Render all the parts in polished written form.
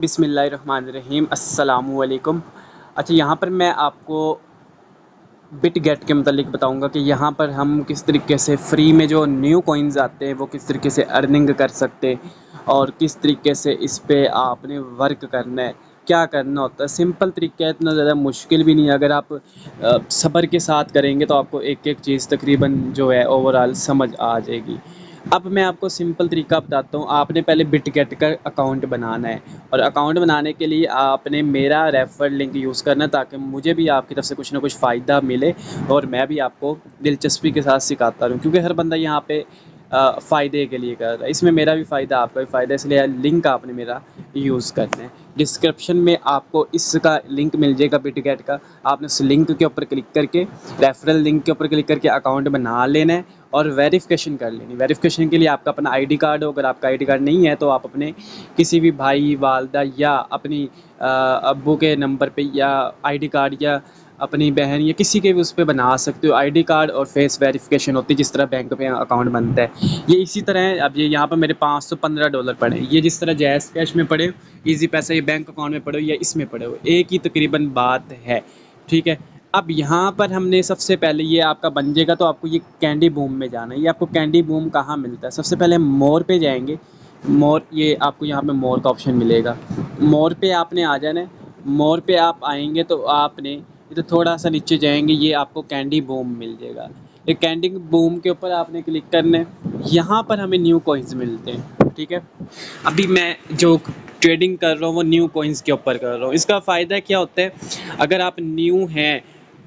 बिस्मिल्लाहिर्रहमानिर्रहीम अस्सलामुअलैकुम। अच्छा, यहाँ पर मैं आपको बिटगेट के मतलब बताऊँगा कि यहाँ पर हम किस तरीके से फ्री में जो न्यू कॉइन्स आते हैं वो किस तरीके से अर्निंग कर सकते हैं और किस तरीके से इस पे आपने वर्क करना है, क्या करना होता है। सिंपल तरीका है, इतना ज़्यादा मुश्किल भी नहीं है। अगर आप सब्र के साथ करेंगे तो आपको एक-एक चीज़ तकरीबन जो है ओवरऑल समझ आ जाएगी। अब मैं आपको सिंपल तरीका बताता हूँ। आपने पहले बिटगेट का अकाउंट बनाना है और अकाउंट बनाने के लिए आपने मेरा रेफ़रल लिंक यूज़ करना है ताकि मुझे भी आपकी तरफ से कुछ ना कुछ फ़ायदा मिले और मैं भी आपको दिलचस्पी के साथ सिखाता रहूँ, क्योंकि हर बंदा यहाँ पे फ़ायदे के लिए कर रहा है। इसमें मेरा भी फ़ायदा, आपका भी फ़ायदा, इसलिए लिंक आपने मेरा यूज़ करना है। डिस्क्रिप्शन में आपको इसका लिंक मिल जाएगा बिटगेट का। आपने उस लिंक के ऊपर क्लिक करके, रेफ़रल लिंक के ऊपर क्लिक करके अकाउंट बना लेना है और वेरिफ़िकेशन कर लेनी है। वेरिफ़िकेशन के लिए आपका अपना आईडी कार्ड हो, अगर आपका आईडी कार्ड नहीं है तो आप अपने किसी भी भाई, वालिदा या अपनी अब्बू के नंबर पे या आईडी कार्ड या अपनी बहन या किसी के भी उस पे बना सकते हो। आईडी कार्ड और फेस वेरिफ़िकेशन होती है, जिस तरह बैंक में अकाउंट बनता है। ये इसी तरह है। अब ये यहाँ पर मेरे $515 पड़े हैं। ये जिस तरह जैज़ कैश में पड़े हो, ईज़ी पैसा ये बैंक अकाउंट में पड़े हो या इसमें पड़े हो, एक ही तकरीबन बात है। ठीक है? अब यहाँ पर हमने सबसे पहले ये आपका बन जाएगा तो आपको ये कैंडी बूम में जाना है। ये आपको कैंडी बूम कहाँ मिलता है? सबसे पहले हम मोर पे जाएँगे। मोर, ये आपको यहाँ पे मोर का ऑप्शन मिलेगा। मोर पे आपने आ जाना है। मोर पे आप आएँगे तो आपने इधर थोड़ा-सा नीचे जाएँगे, ये आपको कैंडी बूम मिल जाएगा। ये कैंडी बूम के ऊपर आपने क्लिक करना है। यहाँ पर हमें न्यू कॉइन्स मिलते हैं। ठीक है? अभी मैं जो ट्रेडिंग कर रहा हूँ वो न्यू कॉइन्स के ऊपर कर रहा हूँ। इसका फ़ायदा क्या होता है, अगर आप न्यू हैं,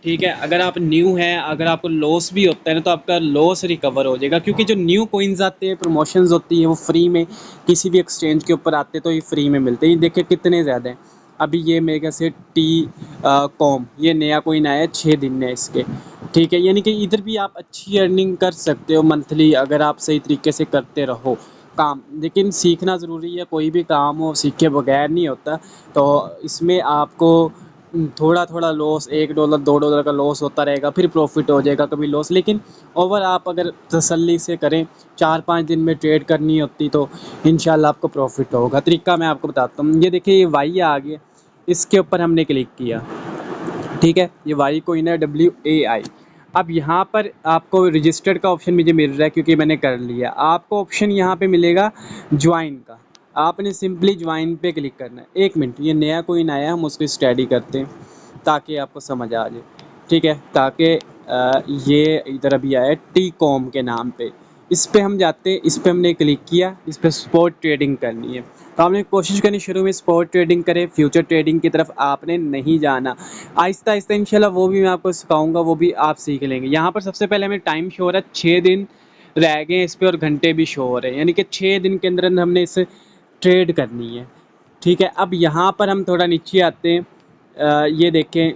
ठीक है, अगर आप न्यू हैं, अगर आपको लॉस भी होता है ना तो आपका लॉस रिकवर हो जाएगा, क्योंकि जो न्यू कॉइन्स आते हैं, प्रमोशंस होती है, वो फ्री में किसी भी एक्सचेंज के ऊपर आते हैं तो ये फ्री में मिलते हैं। ये देखिए कितने ज़्यादा हैं। अभी ये मेगा से कॉम, ये नया कॉइन आया है, 6 दिन है इसके। ठीक है, यानी कि इधर भी आप अच्छी अर्निंग कर सकते हो मंथली, अगर आप सही तरीके से करते रहो काम। लेकिन सीखना ज़रूरी है, कोई भी काम हो सीखे बगैर नहीं होता। तो इसमें आपको थोड़ा-थोड़ा लॉस, $1 $2 का लॉस होता रहेगा, फिर प्रॉफ़िट हो जाएगा, कभी लॉस। लेकिन ओवर आप अगर तसल्ली से करें, 4-5 दिन में ट्रेड करनी होती तो इंशाल्लाह आपको प्रॉफ़िट होगा। तरीका मैं आपको बताता हूँ। ये देखिए, ये वाई आ गया, इसके ऊपर हमने क्लिक किया। ठीक है, ये वाई कॉइन है, WAI। अब यहाँ पर आपको रजिस्टर्ड का ऑप्शन मुझे मिल रहा है क्योंकि मैंने कर लिया। आपको ऑप्शन यहाँ पे मिलेगा ज्वाइन का। आपने सिंपली ज्वाइन पे क्लिक करना है। 1 मिनट, ये नया कॉइन आया, हम उसको स्टडी करते हैं ताकि आपको समझ आ जाए। ठीक है, ताकि ये इधर अभी आया है टी कॉम के नाम पे। इस पे हम जाते हैं, इस पे हमने क्लिक किया, इस पे स्पॉट ट्रेडिंग करनी है। तो आपने कोशिश करनी शुरू में स्पॉट ट्रेडिंग करें, फ्यूचर ट्रेडिंग की तरफ आपने नहीं जाना। आहिस्ता-आहिस्ता इंशाल्लाह वो भी मैं आपको सिखाऊँगा, वो भी आप सीख लेंगे। यहाँ पर सबसे पहले हमें टाइम शो हो रहा है, 6 दिन रह गए हैं इस पे और घंटे भी शो हो रहे हैं, यानी कि 6 दिन के अंदर हमने इसे ट्रेड करनी है। ठीक है, अब यहाँ पर हम थोड़ा नीचे आते हैं। ये देखें,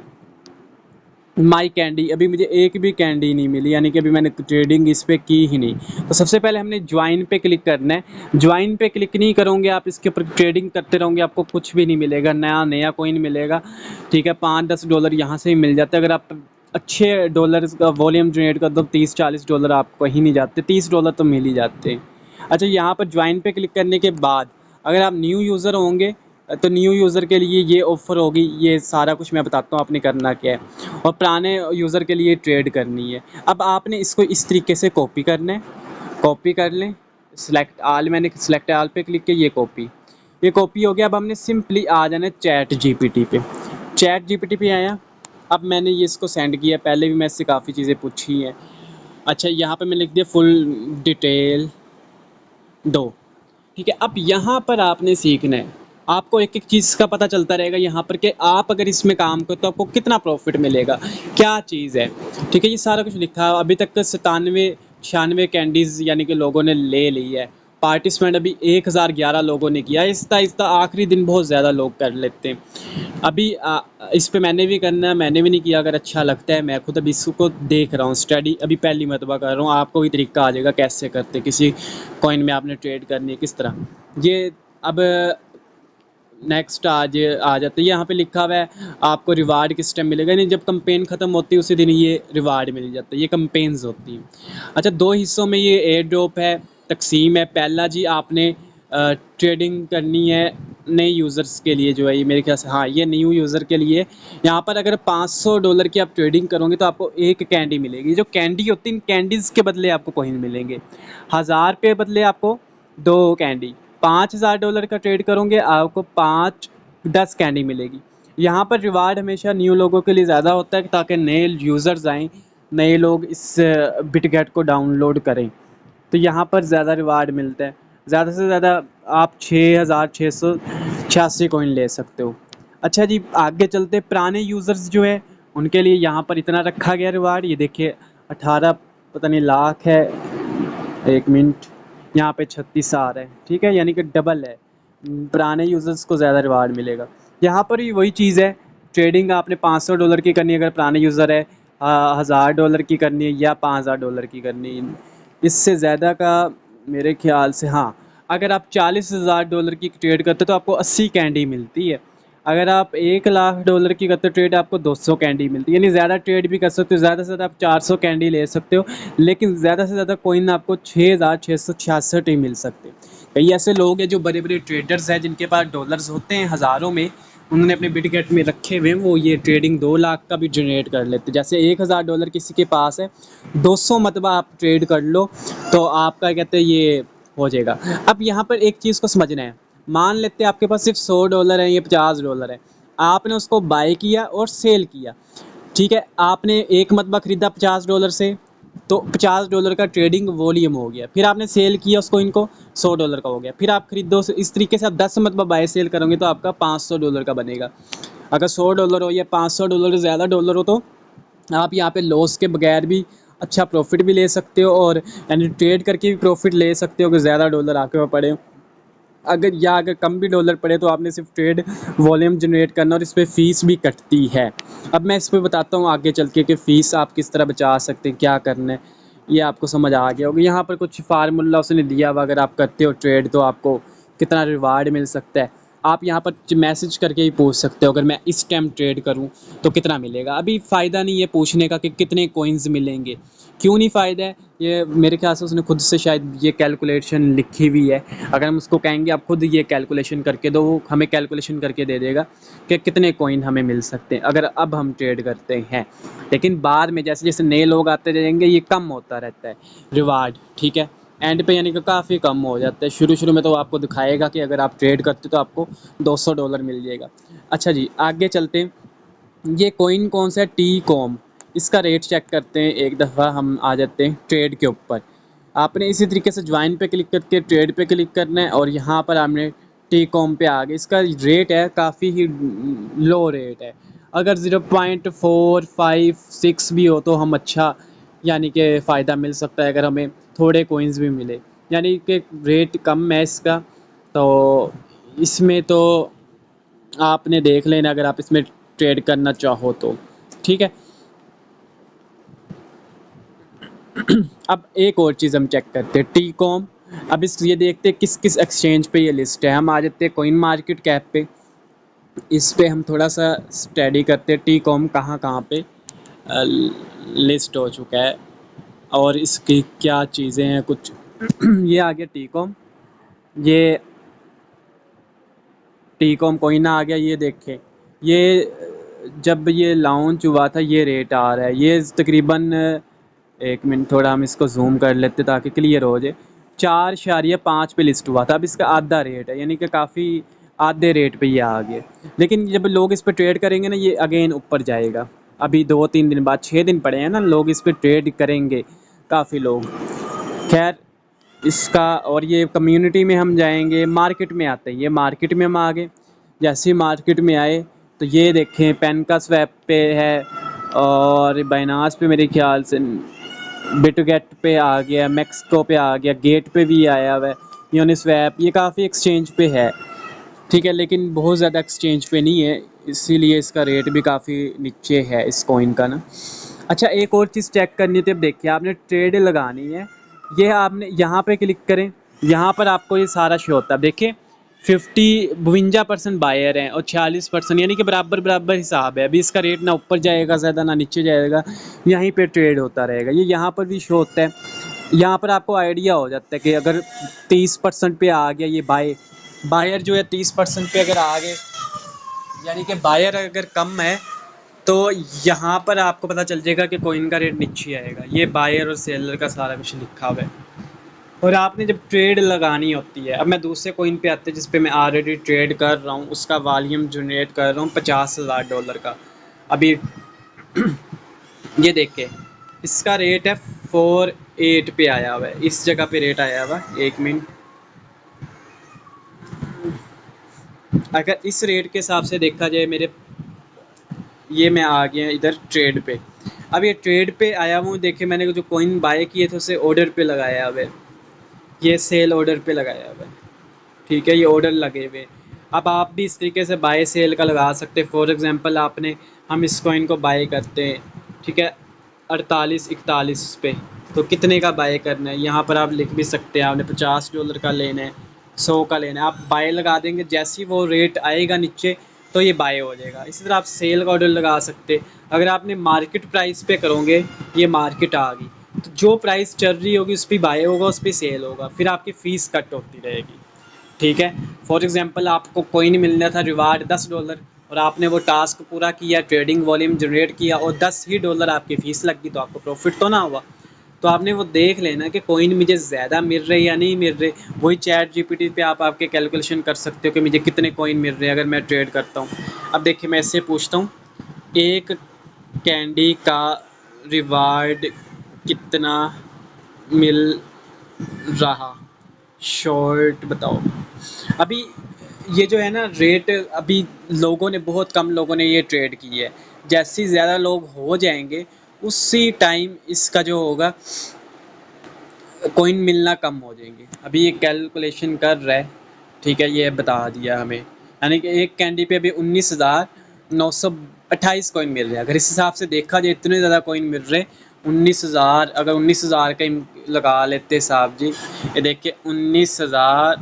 माई कैंडी, अभी मुझे एक भी कैंडी नहीं मिली, यानी कि अभी मैंने ट्रेडिंग इस पे की ही नहीं। तो सबसे पहले हमने ज्वाइन पे क्लिक करना है। ज्वाइन पे क्लिक नहीं करोगे आप, इसके ऊपर ट्रेडिंग करते रहोगे, आपको कुछ भी नहीं मिलेगा, नया नया कॉइन मिलेगा। ठीक है, $5-10 यहाँ से ही मिल जाते हैं। अगर आप अच्छे डॉलर्स का वॉल्यूम जनरेट कर दो, $30-40 आपको कहीं नहीं जाते, $30 तो मिल ही जाते हैं। अच्छा, यहाँ पर ज्वाइन पे क्लिक करने के बाद अगर आप न्यू यूज़र होंगे तो न्यू यूज़र के लिए ये ऑफ़र होगी। ये सारा कुछ मैं बताता हूँ आपने करना क्या है, और पुराने यूज़र के लिए ट्रेड करनी है। अब आपने इसको इस तरीके से कॉपी करना है। कॉपी कर लें, सेलेक्ट आल, मैंने सेलेक्ट आल पे क्लिक किया, ये कॉपी हो गया। अब हमने सिंपली आ जाना है चैट जीपीटी पे। चैट जीपीटी पे आया, अब मैंने ये इसको सेंड किया। पहले भी मैं इससे काफ़ी चीज़ें पूछी हैं। अच्छा, यहाँ पे मैं लिख दिया फुल डिटेल दो। ठीक है, अब यहाँ पर आपने सीखना है। आपको एक-एक चीज़ का पता चलता रहेगा यहाँ पर कि आप अगर इसमें काम करो तो आपको कितना प्रॉफ़िट मिलेगा, क्या चीज़ है। ठीक है, ये सारा कुछ लिखा है। अभी तक 97-96 कैंडीज़ यानी कि लोगों ने ले ली है। पार्टिसिपेंट अभी 1011 लोगों ने किया है। आहिस्ता-आहिस्ता आखिरी दिन बहुत ज़्यादा लोग कर लेते हैं। अभी इस पे मैंने भी करना है, मैंने भी नहीं किया। अगर अच्छा लगता है, मैं खुद अभी इसको देख रहा हूँ, स्टडी अभी पहली मर्तबा कर रहा हूँ। आपको भी तरीका आ जाएगा कैसे करते, किसी कॉइन में आपने ट्रेड करनी है किस तरह। ये अब नेक्स्ट आ जाता है। यहाँ पे लिखा हुआ है आपको रिवार्ड किस टाइम मिलेगा, नहीं जब कंपेन ख़त्म होती है उसी दिन ये रिवार्ड मिल जाता है। ये कंपेन्स होती हैं। अच्छा, 2 हिस्सों में ये एयर ड्रॉप है, तकसीम है। पहला जी, आपने ट्रेडिंग करनी है नए यूज़र्स के लिए जो है ये मेरे ख्याल से, हाँ, ये न्यू यूज़र के लिए। यहाँ पर अगर $500 की आप ट्रेडिंग करोगे तो आपको एक कैंडी मिलेगी। जो कैंडी होती है, इन कैंडीज़ के बदले आपको कॉइन मिलेंगे। 1000 के बदले आपको 2 कैंडी। $5000 का ट्रेड करोगे आपको 10 कैंडी मिलेगी। यहाँ पर रिवार्ड हमेशा न्यू लोगों के लिए ज़्यादा होता है ताकि नए यूज़र्स आएँ, नए लोग इस बिटगेट को डाउनलोड करें। तो यहाँ पर ज़्यादा रिवार्ड मिलता है। ज़्यादा से ज़्यादा आप 6686 कॉइन ले सकते हो। अच्छा जी, आगे चलते पुराने यूज़र्स जो है उनके लिए यहाँ पर इतना रखा गया रिवार्ड। ये देखिए 18 पता नहीं लाख है, 1 मिनट, यहाँ पे 36 आ रहा है, ठीक है, यानी कि डबल है। पुराने यूज़र्स को ज़्यादा रिवार्ड मिलेगा। यहाँ पर भी वही चीज़ है, ट्रेडिंग आपने $500 की करनी है अगर पुराने यूज़र है, $1000 की करनी है या $5000 की करनी है। इससे ज़्यादा का मेरे ख्याल से, हाँ, अगर आप $40,000 की ट्रेड करते हो तो आपको 80 कैंडी मिलती है। अगर आप $1,00,000 की करते हो ट्रेड, आपको 200 कैंडी मिलती है। यानी ज़्यादा ट्रेड भी कर सकते हो, ज़्यादा से ज़्यादा आप 400 कैंडी ले सकते हो, लेकिन ज़्यादा से ज़्यादा कॉइन आपको 6666 ही मिल सकते हैं। कई ऐसे लोग हैं जो बड़े बड़े ट्रेडर्स हैं जिनके पास डॉलर्स होते हैं हज़ारों में, उन्होंने अपने बिटगेट में रखे हुए हैं, वो ये ट्रेडिंग 2 लाख का भी जनरेट कर लेते हैं। जैसे $1000 किसी के पास है, 200 मतबा आप ट्रेड कर लो तो आपका कहते हैं ये हो जाएगा। अब यहाँ पर एक चीज़ को समझना है, मान लेते हैं आपके पास सिर्फ $100 है या $50 है, आपने उसको बाय किया और सेल किया, ठीक है, आपने एक मतबा खरीदा $50 से, तो $50 का ट्रेडिंग वॉल्यूम हो गया। फिर आपने सेल किया उसको, इनको $100 का हो गया। फिर आप खरीदो, इस तरीके से आप 10 मतबा बाय सेल करोगे तो आपका $500 का बनेगा। अगर $100 हो या $500 ज़्यादा डॉलर हो तो आप यहाँ पे लॉस के बगैर भी अच्छा प्रॉफिट भी ले सकते हो, और यानी ट्रेड करके भी प्रॉफिट ले सकते हो अगर ज़्यादा डॉलर आपके पड़े। अगर कम भी डॉलर पड़े तो आपने सिर्फ ट्रेड वॉल्यूम जनरेट करना, और इस पर फ़ीस भी कटती है। अब मैं इस पर बताता हूँ आगे चल के कि फ़ीस आप किस तरह बचा सकते हैं, क्या करना है, ये आपको समझ आ गया होगा। यहाँ पर कुछ फार्मूला उसने दिया हुआ, अगर आप करते हो ट्रेड तो आपको कितना रिवार्ड मिल सकता है। आप यहाँ पर मैसेज करके ही पूछ सकते हो, अगर मैं इस टाइम ट्रेड करूँ तो कितना मिलेगा। अभी फ़ायदा नहीं है पूछने का कि कितने कॉइन्स मिलेंगे, क्यों नहीं फ़ायदा है, ये मेरे ख्याल से उसने खुद से शायद ये कैलकुलेशन लिखी हुई है। अगर हम उसको कहेंगे आप खुद ये कैलकुलेशन करके दो, वो हमें कैलकुलेशन करके दे देगा कि कितने कॉइन हमें मिल सकते हैं अगर अब हम ट्रेड करते हैं। लेकिन बाद में जैसे जैसे नए लोग आते जाएंगे ये कम होता रहता है रिवार्ड, ठीक है, एंड पे यानी कि काफ़ी कम हो जाता है। शुरू शुरू में तो आपको दिखाएगा कि अगर आप ट्रेड करते तो आपको $200 मिल जाएगा। अच्छा जी, आगे चलते हैं। ये कॉइन कौन सा है, टी कॉम, इसका रेट चेक करते हैं। एक दफ़ा हम आ जाते हैं ट्रेड के ऊपर। आपने इसी तरीके से ज्वाइन पे क्लिक करके ट्रेड पे क्लिक करना है, और यहाँ पर हमने टी कॉम पे आ गए। इसका रेट है काफ़ी ही लो रेट है। अगर 0.456 भी हो तो हम अच्छा यानी कि फ़ायदा मिल सकता है, अगर हमें थोड़े कोइंस भी मिले, यानी कि रेट कम है इसका। तो इसमें तो आपने देख लेना अगर आप इसमें ट्रेड करना चाहो तो, ठीक है। अब एक और चीज़ हम चेक करते हैं, टी कॉम। अब इस ये देखते हैं किस किस एक्सचेंज पे ये लिस्ट है। हम आ जाते हैं कॉइन मार्केट कैप पे, इस पे हम थोड़ा सा स्टडी करते हैं टी कॉम कहाँ कहाँ पे लिस्ट हो चुका है और इसकी क्या चीज़ें हैं कुछ। ये आ गया टी कॉम, ये टी कॉम कोइन आ गया। ये देखें, ये जब ये लॉन्च हुआ था ये रेट आ रहा है, ये तकरीबन 1 मिनट, थोड़ा हम इसको जूम कर लेते ताकि क्लियर हो जाए। 4.5 पे लिस्ट हुआ था, अब इसका आधा रेट है, यानी कि काफ़ी आधे रेट पे ये आ गया। लेकिन जब लोग इस पर ट्रेड करेंगे ना, ये अगेन ऊपर जाएगा। अभी 2-3 दिन बाद, 6 दिन पड़े हैं ना, लोग इस पर ट्रेड करेंगे काफ़ी लोग। खैर इसका, और ये कम्युनिटी में हम जाएंगे, मार्केट में आते हैं, ये मार्केट में हम आ गए। जैसे ही मार्केट में आए तो ये देखें पेन का स्वैप पे है, और बाइनास पे मेरे ख्याल से, बिटगेट पे आ गया, मैक्सको पे आ गया, गेट पे भी आया हुआ है, यूनिस्वैप, ये काफ़ी एक्सचेंज पे है, ठीक है, लेकिन बहुत ज़्यादा एक्सचेंज पे नहीं है, इसीलिए इसका रेट भी काफ़ी नीचे है इस कॉइन का ना। अच्छा, एक और चीज़ चेक करनी थी। अब देखिए आपने ट्रेड लगानी है, ये आपने यहाँ पे क्लिक करें, यहाँ पर आपको ये सारा शो होता है। देखिए 52% बायर हैं और 46%, यानी कि बराबर बराबर हिसाब है। अभी इसका रेट ना ऊपर जाएगा ज़्यादा ना नीचे जाएगा, यहीं पे ट्रेड होता रहेगा। ये यहाँ पर भी शो होता है। यहाँ पर आपको आइडिया हो जाता है कि अगर 30% पे आ गया ये बाय, बायर जो है 30% पे अगर आ गए, यानी कि बायर अगर कम है तो यहाँ पर आपको पता चल जाएगा कि कॉइन का रेट नीचे आएगा। ये बायर और सेलर का सारा कुछ लिखा हुआ है। और आपने जब ट्रेड लगानी होती है, अब मैं दूसरे कॉइन पे आते हैं जिस पे मैं ऑलरेडी ट्रेड कर रहा हूँ, उसका वॉल्यूम जनरेट कर रहा हूँ $50,000 का। अभी ये देख के इसका रेट है 48 पे आया हुआ है, इस जगह पे रेट आया हुआ है। 1 मिनट, अगर इस रेट के हिसाब से देखा जाए मेरे, ये मैं आ गया इधर ट्रेड पे। अब ये ट्रेड पे आया हूँ, देखिए मैंने जो कॉइन बाय किए थे उसे ऑर्डर पे लगाया हुआ है, ये सेल ऑर्डर पे लगाया हुआ है। ठीक है, ये ऑर्डर लगे हुए। अब आप भी इस तरीके से बाय सेल का लगा सकते हैं। फॉर एग्जांपल आपने, हम इस कॉइन को बाय करते हैं, ठीक है, 48-41 पे, तो कितने का बाय करना है यहाँ पर आप लिख भी सकते हैं। आपने $50 का लेना है, 100 का लेना है, आप बाय लगा देंगे। जैसे ही वो रेट आएगा नीचे तो ये बाय हो जाएगा। इसी तरह आप सेल का ऑर्डर लगा सकते। अगर आपने मार्केट प्राइस पे करोगे, ये मार्केट आ गई तो जो प्राइस चल रही होगी उस पर बाय होगा, उस पर सेल होगा, फिर आपकी फ़ीस कट होती रहेगी। ठीक है, फॉर एग्जांपल आपको कॉइन मिलना था रिवार्ड $10, और आपने वो टास्क पूरा किया, ट्रेडिंग वॉल्यूम जनरेट किया और $10 ही आपकी फ़ीस लग गई, तो आपको प्रॉफिट तो ना हुआ। तो आपने वो देख लेना कि कॉइन मुझे ज़्यादा मिल रहे या नहीं मिल रहे। वही चैट जीपीटी पे आप आपके कैलकुलेशन कर सकते हो कि मुझे कितने कॉइन मिल रहे हैं अगर मैं ट्रेड करता हूँ। अब देखिए मैं इससे पूछता हूँ, एक कैंडी का रिवार्ड कितना मिल रहा, शॉर्ट बताओ। अभी ये जो है ना रेट, अभी लोगों ने, बहुत कम लोगों ने ये ट्रेड की है। जैसे ही ज़्यादा लोग हो जाएंगे उसी टाइम इसका जो होगा कॉइन मिलना कम हो जाएंगे। अभी ये कैलकुलेशन कर रहा है, ठीक है, ये बता दिया हमें, यानी कि एक कैंडी पे अभी 19,928 कॉइन मिल रहे हैं। अगर इस हिसाब से देखा जाए इतने ज़्यादा कॉइन मिल रहे, 19,000, अगर 19,000 का लगा लेते साहब जी, ये देखिए 19,000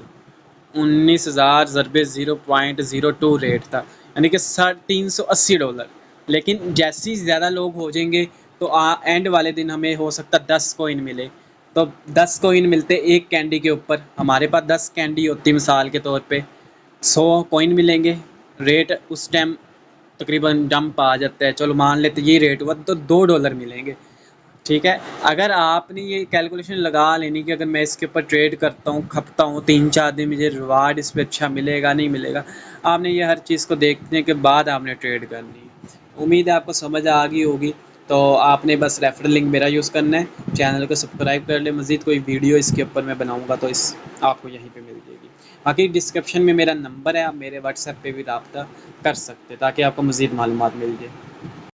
ज़रबे 0.02 रेट था, यानी कि $380। लेकिन जैसे ही ज़्यादा लोग हो जाएंगे तो एंड वाले दिन हमें हो सकता 10 कॉइन मिले। तो 10 कॉइन मिलते एक कैंडी के ऊपर, हमारे पास 10 कैंडी होती मिसाल के तौर पे, 100 कॉइन मिलेंगे। रेट उस टाइम तकरीबन डंप आ जाता है, चलो मान लेते ये रेट हुआ तो $2 मिलेंगे। ठीक है, अगर आपने ये कैलकुलेशन लगा लेनी कि अगर मैं इसके ऊपर ट्रेड करता हूँ, खपता हूँ 3-4 दिन, मुझे रिवार्ड इस पर अच्छा मिलेगा नहीं मिलेगा, आपने ये हर चीज़ को देखने के बाद आपने ट्रेड करनी है। उम्मीद है आपको समझ आ गई होगी। तो आपने बस रेफरल लिंक मेरा यूज़ करना है, चैनल को सब्सक्राइब कर ले। मज़ीद कोई वीडियो इसके ऊपर मैं बनाऊँगा तो इस आपको यहीं पर मिल जाएगी। बाकी डिस्क्रिप्शन में मेरा नंबर है, आप मेरे व्हाट्सएप पर भी रब्ता कर सकते ताकि आपको मज़ीद मालूमात मिल जाए।